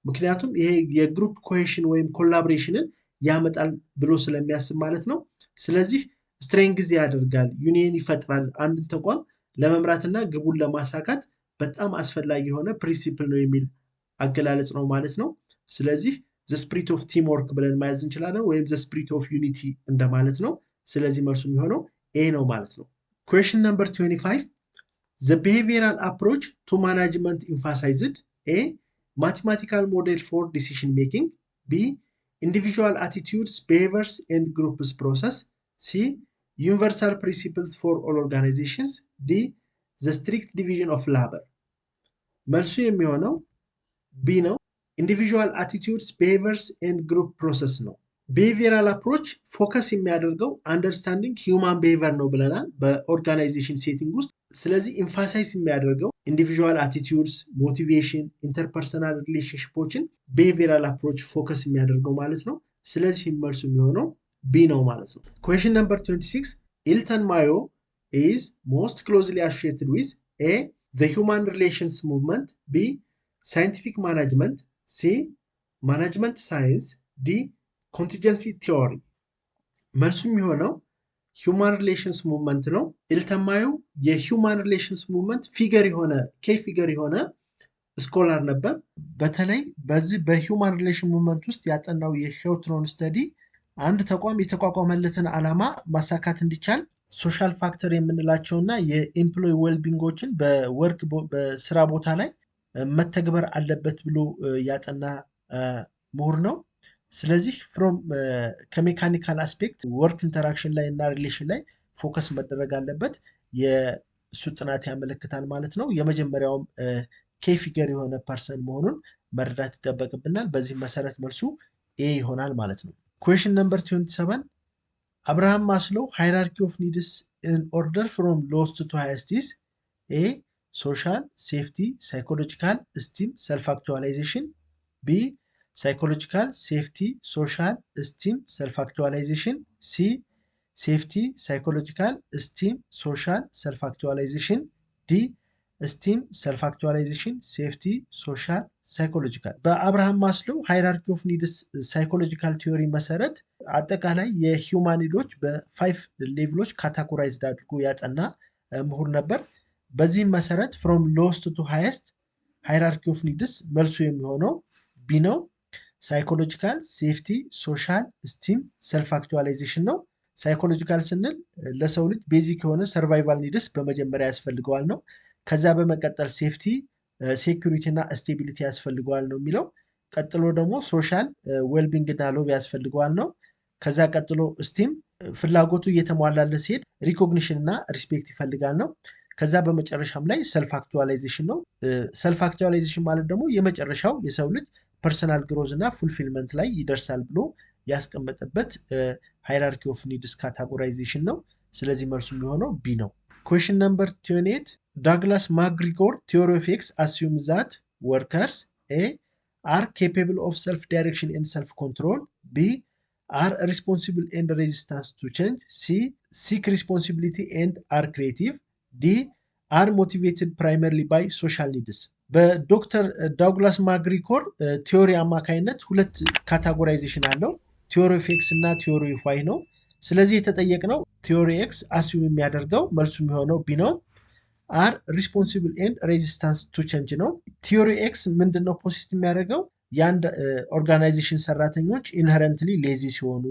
Speaker 1: ምክንያቱም ይሄ የግሩፕ ኮሄሽን ወይም ኮላቦሬሽንን ያመጣል ብሎ ስለሚያስብ ማለት ነው። ስለዚህ ስትሬንግዝ ያደርጋል፣ ዩኒየን ይፈጥራል። አንድን ተቋም ለመምራትና ግቡን ለማሳካት በጣም አስፈላጊ የሆነ ፕሪንሲፕል ነው የሚል አገላለጽ ነው ማለት ነው። ስለዚህ ዘ ስፕሪት ኦፍ ቲም ወርክ ብለን መያዝ እንችላለን፣ ወይም ዘ ስፕሪት ኦፍ ዩኒቲ እንደማለት ነው። ስለዚህ መልሱ የሚሆነው ኤ ነው ማለት ነው። ኩዌሽን ነምበር 25 ዘ ቢሄቪየራል አፕሮች ቱ ማናጅመንት ኢምፋሳይዝድ ኤ ማቴማቲካል ሞዴል ፎር ዲሲሽን ሜኪንግ፣ ቢ ኢንዲቪዥዋል አቲቲዩድስ ቢሄቪየርስ ኤንድ ግሩፕስ ፕሮሰስ፣ ሲ ዩኒቨርሳል ፕሪንሲፕልስ ፎር ኦል ኦርጋናይዜሽንስ፣ ዲ ዘ ስትሪክት ዲቪዥን ኦፍ ላበር። መልሱ የሚሆነው ቢ ነው። ኢንዲቪዥዋል አቲቲዩድስ ቢሄቪየርስ ኤንድ ግሩፕ ፕሮሰስ ነው። ቢሄቪየራል አፕሮች ፎከስ የሚያደርገው አንደርስታንዲንግ ሂውማን ቢሄቪየር ነው ብለናል በኦርጋናይዜሽን ሴቲንግ ውስጥ። ስለዚህ ኢንፋሳይዝ የሚያደርገው ኢንዲቪዥዋል አቲቲዩድስ፣ ሞቲቬሽን፣ ኢንተርፐርሰናል ሪሌሽንሽፖችን ቢሄቪየራል አፕሮች ፎከስ የሚያደርገው ማለት ነው። ስለዚህ መልሱ የሚሆነው ቢ ነው ማለት ነው። ኩዌሽን ነምበር 26 ኢልተን ማዮ ኢዝ ሞስት ክሎዝሊ አሶሺየትድ ዊዝ ኤ ዘ ሂውማን ሪሌሽንስ ሙቭመንት፣ ቢ ሳይንቲፊክ ማናጅመንት፣ ሲ ማናጅመንት ሳይንስ፣ ዲ ኮንቲጀንሲ ቲዎሪ። መልሱ የሚሆነው ሂውማን ሪሌሽንስ ሙቭመንት ነው። ኢልተን ማዮ የሂውማን ሪሌሽንስ ሙቭመንት ፊገር የሆነ ስኮላር ነበር። በተለይ በዚህ በሂውማን ሪሌሽን ሙቭመንት ውስጥ ያጠናው የሄውትሮን ስተዲ አንድ ተቋም የተቋቋመለትን ዓላማ ማሳካት እንዲቻል ሶሻል ፋክተር የምንላቸውና የኤምፕሎይ ዌልቢንጎችን በስራ ቦታ ላይ መተግበር አለበት ብሎ ያጠና ምሁር ነው። ስለዚህ ከሜካኒካል አስፔክት ወርክ ኢንተራክሽን ላይ እና ሪሌሽን ላይ ፎከስ መደረግ አለበት የእሱ ጥናት ያመለክታል ማለት ነው። የመጀመሪያውም ኬፊገር የሆነ ፐርሰን መሆኑን መረዳት ይጠበቅብናል። በዚህ መሰረት መልሱ ኤ ይሆናል ማለት ነው። ኩዌሽን ነምበር 27 አብርሃም ማስሎው ሃይራርኪ ኦፍ ኒድስ ኢን ኦርደር ፍሮም ሎወስት ቱ ሃይስት ኢዝ ኤ ሶሻል፣ ሴፍቲ፣ ሳይኮሎጂካል፣ ስቲም፣ ሰልፍ አክቹዋላይዜሽን፣ ቢ ሳይኮሎጂካል፣ ሴፍቲ፣ ሶሻል፣ ስቲም፣ ሰልፍ አክቹዋላይዜሽን፣ ሲ ሴፍቲ፣ ሳይኮሎጂካል፣ ስቲም፣ ሶሻል፣ ሰልፍ አክቹዋላይዜሽን፣ ዲ ስቲም፣ ሰልፍ አክቹዋላይዜሽን፣ ሴፍቲ፣ ሶሻል፣ ሳይኮሎጂካል። በአብርሃም ማስሎው ሃይራርኪ ኦፍ ኒድስ ሳይኮሎጂካል ቲዮሪ መሰረት አጠቃላይ የሂውማን ኒዶች በ5 ሌቭሎች ካታጎራይዝድ አድርጎ ያጠና ምሁር ነበር። በዚህም መሰረት ፍሮም ሎስት ቱ ሃይስት ሃይራርኪ ኦፍ ኒድስ መልሱ የሚሆነው ቢ ነው። ሳይኮሎጂካል፣ ሴፍቲ፣ ሶሻል፣ ስቲም፣ ሰልፍ አክቹዋላይዜሽን ነው። ሳይኮሎጂካል ስንል ለሰው ልጅ ቤዚክ የሆነ ሰርቫይቫል ኒድስ በመጀመሪያ ያስፈልገዋል ነው። ከዛ በመቀጠል ሴፍቲ፣ ሴኩሪቲ እና ስቴቢሊቲ ያስፈልገዋል ነው የሚለው። ቀጥሎ ደግሞ ሶሻል ዌልቢንግ እና ሎቭ ያስፈልገዋል ነው። ከዛ ቀጥሎ ስቲም ፍላጎቱ እየተሟላለት ሲሄድ ሪኮግኒሽን እና ሪስፔክት ይፈልጋል ነው። ከዛ በመጨረሻም ላይ ሰልፍ አክቹዋላይዜሽን ነው። ሰልፍ አክቹዋላይዜሽን ማለት ደግሞ የመጨረሻው የሰው ልጅ ፐርሰናል ግሮዝ እና ፉልፊልመንት ላይ ይደርሳል ብሎ ያስቀመጠበት ሃይራርኪ ኦፍ ኒድስ ካታጎራይዜሽን ነው። ስለዚህ መልሱ የሚሆነው ቢ ነው። ኩዌሽን ነምበር 28 ዳግላስ ማክግሪጎር ቲዮሪ ኦፍ ኤክስ አስዩም ዛት ወርከርስ ኤ አር ኬፔብል ኦፍ ሰልፍ ዳይሬክሽን ኤንድ ሰልፍ ኮንትሮል፣ ቢ አር ሪስፖንሲብል ኤንድ ሬዚስታንስ ቱ ቼንጅ፣ ሲ ሲክ ሪስፖንሲቢሊቲ ኤንድ አር ክሬቲቭ፣ ዲ አር ሞቲቬትድ ፕራይመርሊ ባይ ሶሻል ኒድስ። በዶክተር ዳግላስ ማክግሪጎር ቲዮሪ አማካይነት ሁለት ካታጎራይዜሽን አለው፣ ቲዮሪ ኦፍ ኤክስ እና ቲዮሪ ኦፍ ዋይ ነው። ስለዚህ የተጠየቅነው ቲዮሪ ኤክስ አስዩም የሚያደርገው መልሱ የሚሆነው ቢ ነው። አር ሪስፖንሲብል ኤንድ ሬዚስታንስ ቱ ቼንጅ ነው። ቲዮሪ ኤክስ ምንድነው ፖሲት የሚያደርገው የአንድ ኦርጋናይዜሽን ሰራተኞች ኢንሄረንትሊ ሌዚ ሲሆኑ፣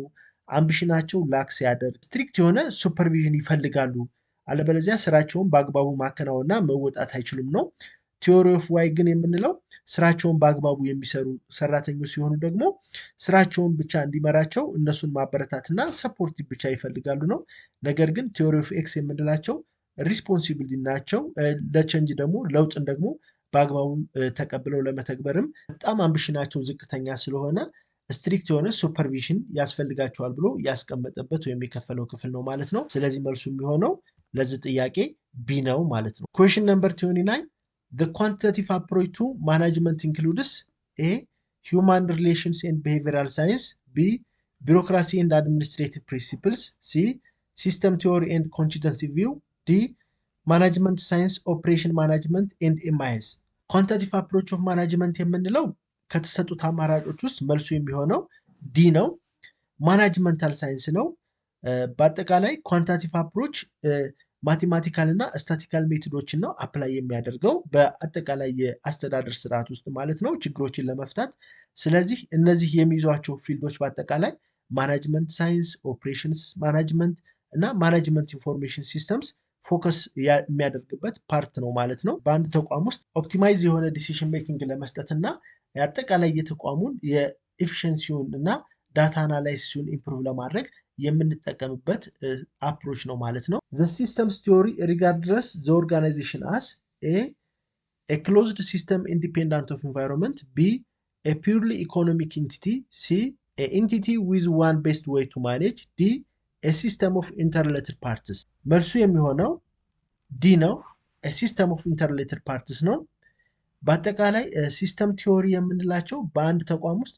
Speaker 1: አምቢሽናቸው ላክ ሲያደርግ፣ ስትሪክት የሆነ ሱፐርቪዥን ይፈልጋሉ፣ አለበለዚያ ስራቸውን በአግባቡ ማከናወንና መወጣት አይችሉም ነው። ቲዮሪ ኦፍ ዋይ ግን የምንለው ስራቸውን በአግባቡ የሚሰሩ ሰራተኞች ሲሆኑ ደግሞ ስራቸውን ብቻ እንዲመራቸው እነሱን ማበረታትና ሰፖርት ብቻ ይፈልጋሉ ነው። ነገር ግን ቲዮሪ ኦፍ ኤክስ የምንላቸው ሪስፖንሲብል ናቸው። ለቼንጅ ደግሞ ለውጥን ደግሞ በአግባቡ ተቀብለው ለመተግበርም በጣም አምቢሽናቸው ዝቅተኛ ስለሆነ ስትሪክት የሆነ ሱፐርቪዥን ያስፈልጋቸዋል ብሎ ያስቀመጠበት ወይም የከፈለው ክፍል ነው ማለት ነው። ስለዚህ መልሱ የሚሆነው ለዚህ ጥያቄ ቢ ነው ማለት ነው። ኩዌሽን ነምበር 29 The quantitative approach to management includes A. Human relations and behavioral science, B. Bureaucracy and administrative principles, C. System theory and contingency view, D. Management science, operation management and MIS. Quantitative approach of management የምንለው ከተሰጡት አማራጮች ውስጥ መልሱ የሚሆነው ዲ ነው። ማናጅመንታል ሳይንስ ነው። በአጠቃላይ ኳንታቲቭ አፕሮች ማቴማቲካል እና ስታቲካል ሜቶዶችን ነው አፕላይ የሚያደርገው በአጠቃላይ የአስተዳደር ስርዓት ውስጥ ማለት ነው ችግሮችን ለመፍታት። ስለዚህ እነዚህ የሚይዟቸው ፊልዶች በአጠቃላይ ማናጅመንት ሳይንስ፣ ኦፕሬሽንስ ማናጅመንት እና ማናጅመንት ኢንፎርሜሽን ሲስተምስ ፎከስ የሚያደርግበት ፓርት ነው ማለት ነው። በአንድ ተቋም ውስጥ ኦፕቲማይዝ የሆነ ዲሲሽን ሜኪንግ ለመስጠት እና የአጠቃላይ የተቋሙን የኤፊሽንሲውን እና ዳታ አናላይሲሱን ኢምፕሩቭ ለማድረግ የምንጠቀምበት አፕሮች ነው ማለት ነው። The systems theory regards the organization as a closed system independent of environment, b a purely economic entity, c a entity with one best way to manage, d a system of interrelated parties። መልሱ የሚሆነው ዲ ነው። a system of interrelated parties ነው። በአጠቃላይ ሲስተም ቲዮሪ የምንላቸው በአንድ ተቋም ውስጥ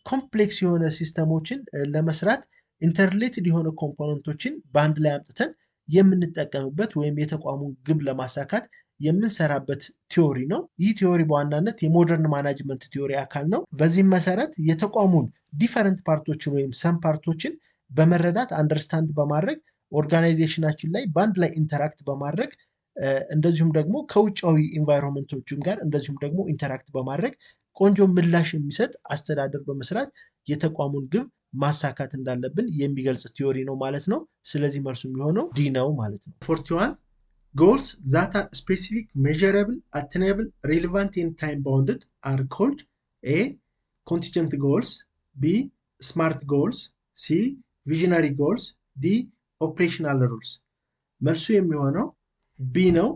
Speaker 1: ኮምፕሌክስ የሆነ ሲስተሞችን ለመስራት ኢንተርሌትድ የሆነ ኮምፖነንቶችን በአንድ ላይ አምጥተን የምንጠቀምበት ወይም የተቋሙን ግብ ለማሳካት የምንሰራበት ቲዮሪ ነው። ይህ ቲዮሪ በዋናነት የሞደርን ማናጅመንት ቲዮሪ አካል ነው። በዚህም መሰረት የተቋሙን ዲፈረንት ፓርቶችን ወይም ሰም ፓርቶችን በመረዳት አንደርስታንድ በማድረግ ኦርጋናይዜሽናችን ላይ በአንድ ላይ ኢንተራክት በማድረግ እንደዚሁም ደግሞ ከውጫዊ ኢንቫይሮንመንቶችም ጋር እንደዚሁም ደግሞ ኢንተራክት በማድረግ ቆንጆ ምላሽ የሚሰጥ አስተዳደር በመስራት የተቋሙን ግብ ማሳካት እንዳለብን የሚገልጽ ቲዮሪ ነው ማለት ነው። ስለዚህ መልሱ የሚሆነው ዲ ነው ማለት ነው። 41 goals that are specific, measurable, attainable, relevant and time bounded are called a contingent goals, b smart goals, c visionary goals, d operational rules። መልሱ የሚሆነው ቢ ነው።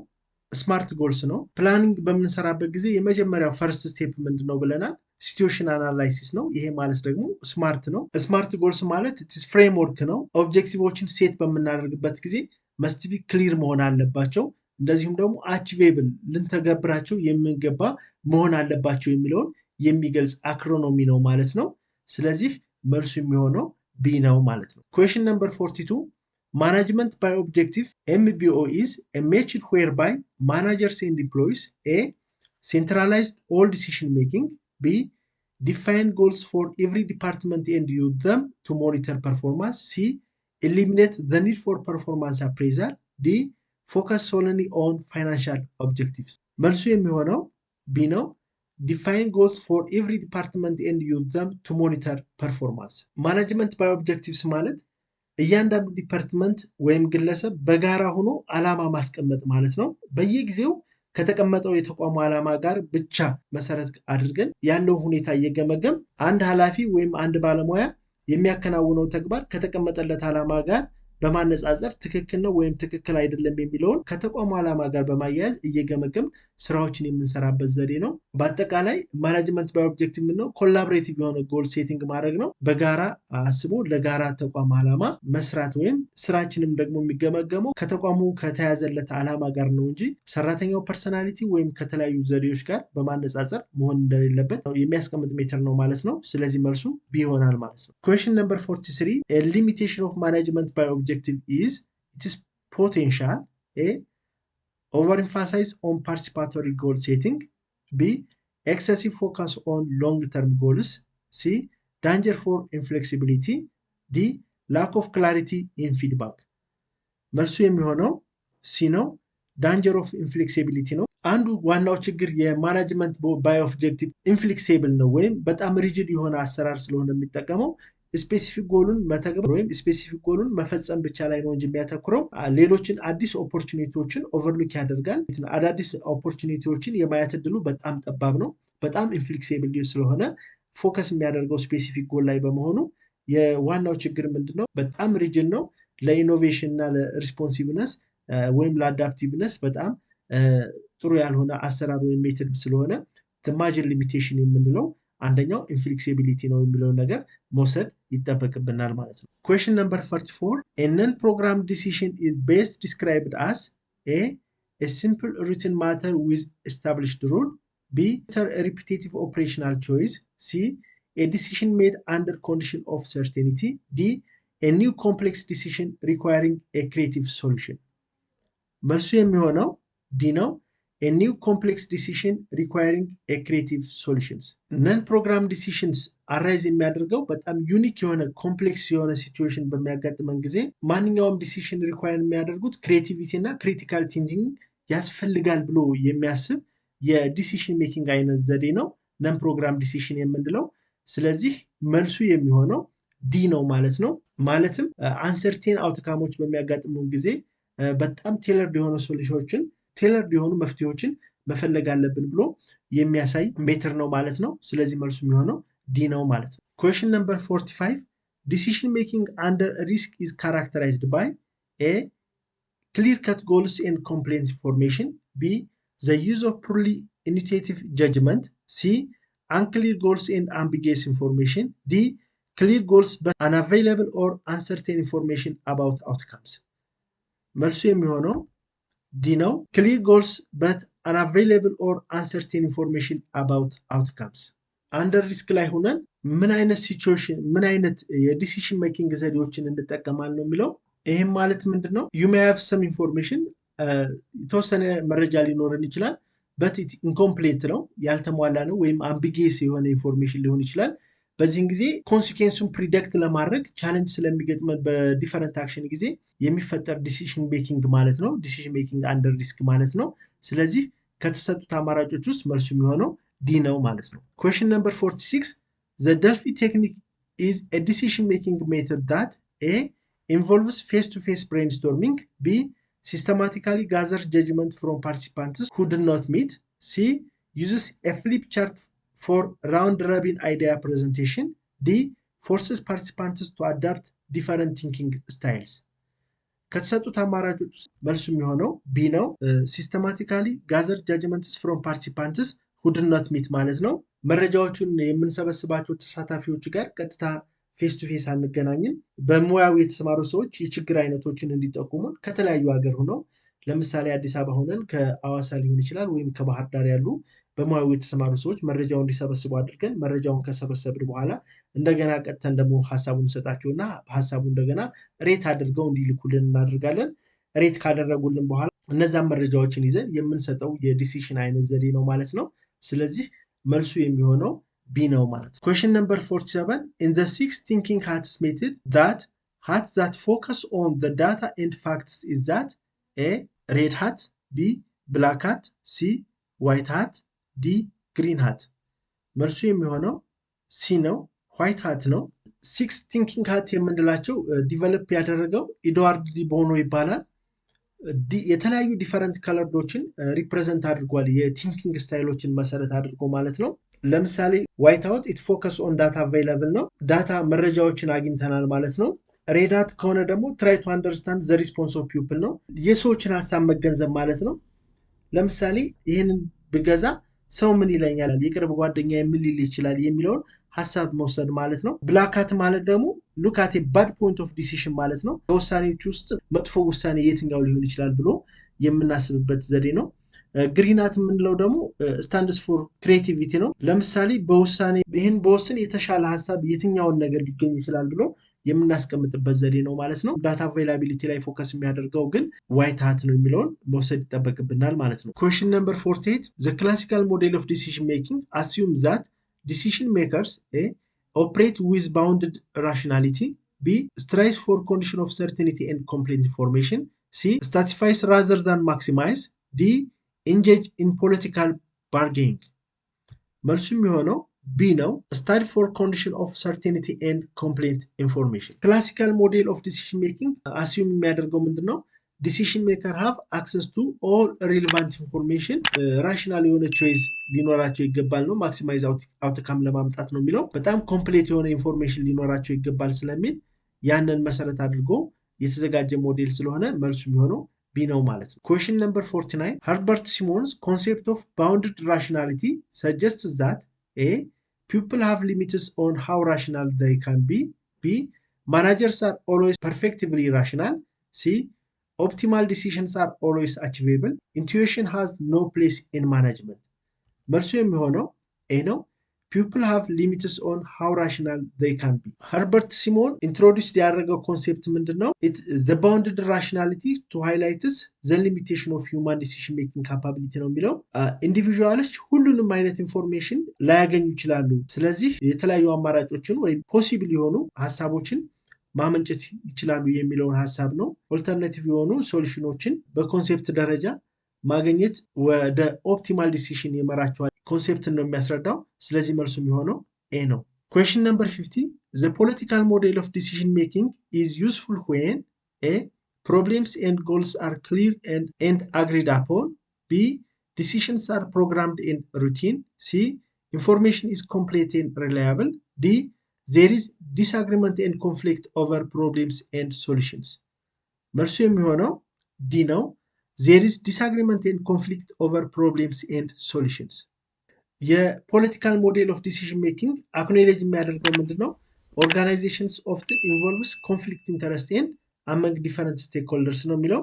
Speaker 1: ስማርት ጎልስ ነው። ፕላኒንግ በምንሰራበት ጊዜ የመጀመሪያው ፈርስት ስቴፕ ምንድን ነው ብለናል? ሲቹዌሽን አናላይሲስ ነው። ይሄ ማለት ደግሞ ስማርት ነው። ስማርት ጎልስ ማለት ፍሬምወርክ ነው። ኦብጀክቲቮችን ሴት በምናደርግበት ጊዜ መስት ቢ ክሊር መሆን አለባቸው። እንደዚሁም ደግሞ አቺቬብል ልንተገብራቸው የሚገባ መሆን አለባቸው የሚለውን የሚገልጽ አክሮኖሚ ነው ማለት ነው። ስለዚህ መልሱ የሚሆነው ቢ ነው ማለት ነው። ኩዌሽን ነምበር 42 Management by objective MBO is a method whereby managers and employees a centralized all decision making, b define goals for every department and use them to monitor performance, c eliminate the need for performance appraisal, d focus solely on financial objectives። መልሱ የሚሆነው ቢ ነው። define goals for every department and use them to monitor performance። Management by objectives ማለት እያንዳንዱ ዲፓርትመንት ወይም ግለሰብ በጋራ ሆኖ ዓላማ ማስቀመጥ ማለት ነው። በየጊዜው ከተቀመጠው የተቋሙ ዓላማ ጋር ብቻ መሰረት አድርገን ያለው ሁኔታ እየገመገም አንድ ኃላፊ ወይም አንድ ባለሙያ የሚያከናውነው ተግባር ከተቀመጠለት ዓላማ ጋር በማነጻጸር ትክክል ነው ወይም ትክክል አይደለም የሚለውን ከተቋሙ ዓላማ ጋር በማያያዝ እየገመገም ስራዎችን የምንሰራበት ዘዴ ነው። በአጠቃላይ ማኔጅመንት ባይ ኦብጀክቲቭ ነው ኮላቦሬቲቭ የሆነ ጎል ሴቲንግ ማድረግ ነው። በጋራ አስቦ ለጋራ ተቋም ዓላማ መስራት ወይም ስራችንም ደግሞ የሚገመገመው ከተቋሙ ከተያዘለት ዓላማ ጋር ነው እንጂ ሰራተኛው ፐርሰናሊቲ ወይም ከተለያዩ ዘዴዎች ጋር በማነጻጸር መሆን እንደሌለበት የሚያስቀምጥ ሜተር ነው ማለት ነው። ስለዚህ መልሱ ቢ ይሆናል ማለት ነው። ኩዌሽን ነምበር 43 a limitation of management by objective is it is potential a overemphasis on participatory goal setting, b excessive focus on long-term goals, c danger for inflexibility, d lack of clarity in feedback። መልሱ የሚሆነው ሲ ነው። danger of inflexibility ነው። አንዱ ዋናው ችግር የማኔጅመንት ባይ ኦብጀክቲቭ ኢንፍሌክሲብል ነው ወይም በጣም ሪጅድ የሆነ አሰራር ስለሆነ የሚጠቀመው ስፔሲፊክ ጎሉን መተግበር ወይም ስፔሲፊክ ጎሉን መፈጸም ብቻ ላይ ነው እንጂ የሚያተኩረው ሌሎችን አዲስ ኦፖርቹኒቲዎችን ኦቨርሉክ ያደርጋል። አዳዲስ ኦፖርቹኒቲዎችን የማየት እድሉ በጣም ጠባብ ነው። በጣም ኢንፍሌክሲብል ስለሆነ ፎከስ የሚያደርገው ስፔሲፊክ ጎል ላይ በመሆኑ የዋናው ችግር ምንድነው? በጣም ሪጅድ ነው። ለኢኖቬሽን እና ለሪስፖንሲቭነስ ወይም ለአዳፕቲቭነስ በጣም ጥሩ ያልሆነ አሰራር ወይም ሜተድ ስለሆነ ማጀር ሊሚቴሽን የምንለው አንደኛው ኢንፍሌክሲቢሊቲ ነው የሚለው ነገር መውሰድ ይጠበቅብናል ማለት ነው። ኩዌሽን ነምበር 44 a non-programmed decision is best described as a simple written matter with established rule, b a repetitive operational choice, c a decision made under condition of certainty, d a new complex decision requiring a creative solution። መልሱ የሚሆነው ዲ ነው። a new complex decision requiring a creative solutions. ነን ፕሮግራም ዲሲሽንስ አራይዝ የሚያደርገው በጣም ዩኒክ የሆነ ኮምፕሌክስ የሆነ ሲቹዌሽን በሚያጋጥመን ጊዜ ማንኛውም ዲሲሽን ሪኳየር የሚያደርጉት ክሬቲቪቲ እና ክሪቲካል ቲንኪንግ ያስፈልጋል ብሎ የሚያስብ የዲሲሽን ሜኪንግ አይነት ዘዴ ነው ነን ፕሮግራም ዲሲሽን የምንለው። ስለዚህ መልሱ የሚሆነው ዲ ነው ማለት ነው። ማለትም አንሰርቴን አውትካሞች በሚያጋጥሙን ጊዜ በጣም ቴለርድ የሆኑ ሶሉሽኖችን ቴለርድ የሆኑ መፍትሄዎችን መፈለግ አለብን ብሎ የሚያሳይ ሜትር ነው ማለት ነው። ስለዚህ መልሱ የሚሆነው ዲ ነው ማለት ነው። ኩዌስችን ነምበር 45 ዲሲሽን ሜኪንግ አንደር ሪስክ ኢዝ ካራክተራይዝድ ባይ ኤ ክሊር ከት ጎልስ ኤንድ ኮምፕሌንት ኢንፎርሜሽን፣ ቢ ዘ ዩዝ ኦፍ ፑርሊ ኢኒቲዬቲቭ ጀጅመንት፣ ሲ unclear goals and ambiguous information, D clear goals but unavailable or uncertain information about outcomes። መልሱ የሚሆነው ዲ ነው። clear goals but unavailable or uncertain information about outcomes። አንደር ሪስክ ላይ ሆነን ምን አይነት ሲቹዌሽን ምን አይነት የዲሲሽን ሜኪንግ ዘዴዎችን እንጠቀማለን ነው የሚለው። ይህም ማለት ምንድን ነው? you may have some information የተወሰነ መረጃ ሊኖረን ይችላል በት ኢንኮምፕሌት ነው ያልተሟላ ነው ወይም አምቢጌስ የሆነ ኢንፎርሜሽን ሊሆን ይችላል። በዚህን ጊዜ ኮንሲኩዌንሱን ፕሪዲክት ለማድረግ ቻሌንጅ ስለሚገጥመን በዲፈረንት አክሽን ጊዜ የሚፈጠር ዲሲሽን ሜኪንግ ማለት ነው። ዲሲሽን ሜኪንግ አንደር ሪስክ ማለት ነው። ስለዚህ ከተሰጡት አማራጮች ውስጥ መልሱ የሚሆነው ዲ ነው ማለት ነው። ኩዌስችን ነምበር 46 the Delphi technique is a decision making method that A involves face to face brainstorming, B systematically gathers judgment from participants who do not meet, C uses a flip chart for round robin idea presentation, D forces participants to adapt different thinking styles። ከተሰጡት አማራጮች ውስጥ መልሱ የሚሆነው ቢ ነው። systematically gather judgments from participants who do not meet ማለት ነው። መረጃዎቹን የምንሰበስባቸው ተሳታፊዎች ጋር ቀጥታ ፌስ ቱ ፌስ አንገናኝም። በሙያው የተሰማሩ ሰዎች የችግር አይነቶችን እንዲጠቁሙን ከተለያዩ ሀገር ሆነው ለምሳሌ አዲስ አበባ ሆነን ከአዋሳ ሊሆን ይችላል ወይም ከባህር ዳር ያሉ በሙያው የተሰማሩ ሰዎች መረጃውን እንዲሰበስቡ አድርገን መረጃውን ከሰበሰብን በኋላ እንደገና ቀጥተን ደግሞ ሀሳቡን እንሰጣቸውና ሀሳቡ እንደገና ሬት አድርገው እንዲልኩልን እናደርጋለን። ሬት ካደረጉልን በኋላ እነዛን መረጃዎችን ይዘን የምንሰጠው የዲሲሽን አይነት ዘዴ ነው ማለት ነው። ስለዚህ መልሱ የሚሆነው B ነው ማለት ነው። ኩዌስችን ነምበር 47 in the 6 thinking hats method that focus on the data and facts is that A red hat, B black hat, C white hat, D green hat። መልሱ የሚሆነው C ነው፣ white hat ነው። 6 thinking hat የምንላቸው ዲቨሎፕ ያደረገው ኤድዋርድ ዲ ቦኖ ይባላል። የተለያዩ ዲፈረንት ከለርዶችን ሪፕሬዘንት አድርጓል የቲንኪንግ ስታይሎችን መሰረት አድርጎ ማለት ነው። ለምሳሌ ዋይት አውት ኢት ፎከስ ኦን ዳታ አቬይላብል ነው፣ ዳታ መረጃዎችን አግኝተናል ማለት ነው። ሬድ ሃት ከሆነ ደግሞ ትራይ ቱ አንደርስታንድ ዘ ሪስፖንስ ኦፍ ፒፕል ነው፣ የሰዎችን ሀሳብ መገንዘብ ማለት ነው። ለምሳሌ ይህንን ብገዛ ሰው ምን ይለኛል፣ የቅርብ ጓደኛ ምን ሊል ይችላል የሚለውን ሀሳብ መውሰድ ማለት ነው። ብላክ ሃት ማለት ደግሞ ሉክ አት ኤ ባድ ፖይንት ኦፍ ዲሲሽን ማለት ነው። ከውሳኔዎች ውስጥ መጥፎ ውሳኔ የትኛው ሊሆን ይችላል ብሎ የምናስብበት ዘዴ ነው። ግሪን ሃት የምንለው ደግሞ ስታንድስ ፎር ክሬቲቪቲ ነው። ለምሳሌ በውሳኔ ይህን በወስን የተሻለ ሀሳብ የትኛውን ነገር ሊገኝ ይችላል ብሎ የምናስቀምጥበት ዘዴ ነው ማለት ነው። ዳታ አቬይላቢሊቲ ላይ ፎከስ የሚያደርገው ግን ዋይት ሃት ነው የሚለውን መውሰድ ይጠበቅብናል ማለት ነው። ኩዌስችን ነምበር 48 the classical model of decision making assumes that decision makers A operate with bounded rationality, B strives for condition of certainty and complete information, C stratifies rather than maximize, D engage in political bargaining። መልሱ የሚሆነው ቢ ነው። study for condition of certainty and complete information። classical model of decision making assume የሚያደርገው ምንድነው? decision maker have access to all relevant information rational የሆነ choice ሊኖራቸው ይገባል ነው። maximize outcome ለማምጣት ነው የሚለው። በጣም ኮምፕሌት የሆነ ኢንፎርሜሽን ሊኖራቸው ይገባል ስለሚል ያንን መሰረት አድርጎ የተዘጋጀ ሞዴል ስለሆነ መልሱ የሚሆነው ቢ ነው ማለት ነው። ኩዌስችን ነምበር 49 Herbert Simon's concept of bounded rationality suggests that A people have limits on how rational they can be, B managers are always perfectly rational, C optimal decisions are always achievable, intuition has no place in management። መልሱ የሚሆነው ኤ ነው። people have limits on how rational they can be. Herbert Simon introduced ያደረገው ኮንሴፕት ምንድነው? The bounded rationality to highlight the limitation of human decision making capability ነው የሚለው። ኢንዲቪጁዋሎች ሁሉንም አይነት ኢንፎርሜሽን ላያገኙ ይችላሉ። ስለዚህ የተለያዩ አማራጮችን ወይም ፖሲብል የሆኑ ሐሳቦችን ማመንጨት ይችላሉ የሚለውን ሐሳብ ነው። ኦልተርናቲቭ የሆኑ ሶሉሽኖችን በኮንሴፕት ደረጃ ማግኘት ወደ ኦፕቲማል ዲሲሽን ይመራቸዋል ኮንሴፕትን ነው የሚያስረዳው። ስለዚህ መልሱ የሚሆነው ኤ ነው። Question number 50. The political model of decision making is useful when A. Problems and goals are clear and agreed upon. B. Decisions are programmed in routine. C. Information is complete and reliable. D. There is disagreement and conflict over problems and solutions. መልሱ የሚሆነው ዲ ነው። There is disagreement and conflict over problems and solutions. የፖለቲካል ሞዴል ኦፍ ዲሲዥን ሜኪንግ አክኖሌጅ የሚያደርገው ምንድነው? ኦርጋናይዜሽንስ ኦፍትን ኢንቮልቭስ ኮንፍሊክት ኢንተረስት ኤንድ አመንግ ዲፈረንት ስቴክሆልደርስ ነው የሚለው።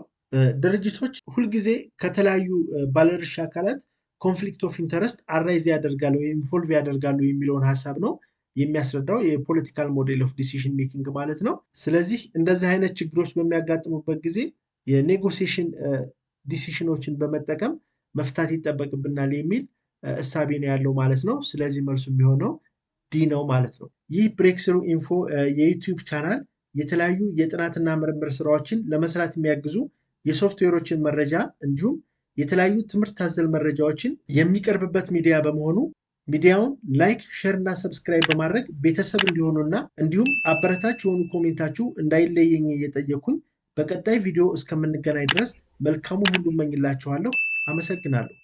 Speaker 1: ድርጅቶች ሁልጊዜ ከተለያዩ ባለድርሻ አካላት ኮንፍሊክት ኦፍ ኢንተረስት አራይዝ ያደርጋሉ ወይም ኢንቮልቭ ያደርጋሉ የሚለውን ሀሳብ ነው የሚያስረዳው የፖለቲካል ሞዴል ኦፍ ዲሲዥን ሜኪንግ ማለት ነው። ስለዚህ እንደዚህ አይነት ችግሮች በሚያጋጥሙበት ጊዜ የኔጎሲዬሽን ዲሲሽኖችን በመጠቀም መፍታት ይጠበቅብናል የሚል እሳቤ ነው ያለው ማለት ነው። ስለዚህ መልሱ የሚሆነው ዲ ነው ማለት ነው። ይህ ብሬክስሩ ኢንፎ የዩቲዩብ ቻናል የተለያዩ የጥናትና ምርምር ስራዎችን ለመስራት የሚያግዙ የሶፍትዌሮችን መረጃ እንዲሁም የተለያዩ ትምህርት አዘል መረጃዎችን የሚቀርብበት ሚዲያ በመሆኑ ሚዲያውን ላይክ፣ ሼር እና ሰብስክራይብ በማድረግ ቤተሰብ እንዲሆኑና እንዲሁም አበረታች የሆኑ ኮሜንታችሁ እንዳይለየኝ እየጠየኩኝ በቀጣይ ቪዲዮ እስከምንገናኝ ድረስ መልካሙን ሁሉ እመኝላችኋለሁ። አመሰግናለሁ።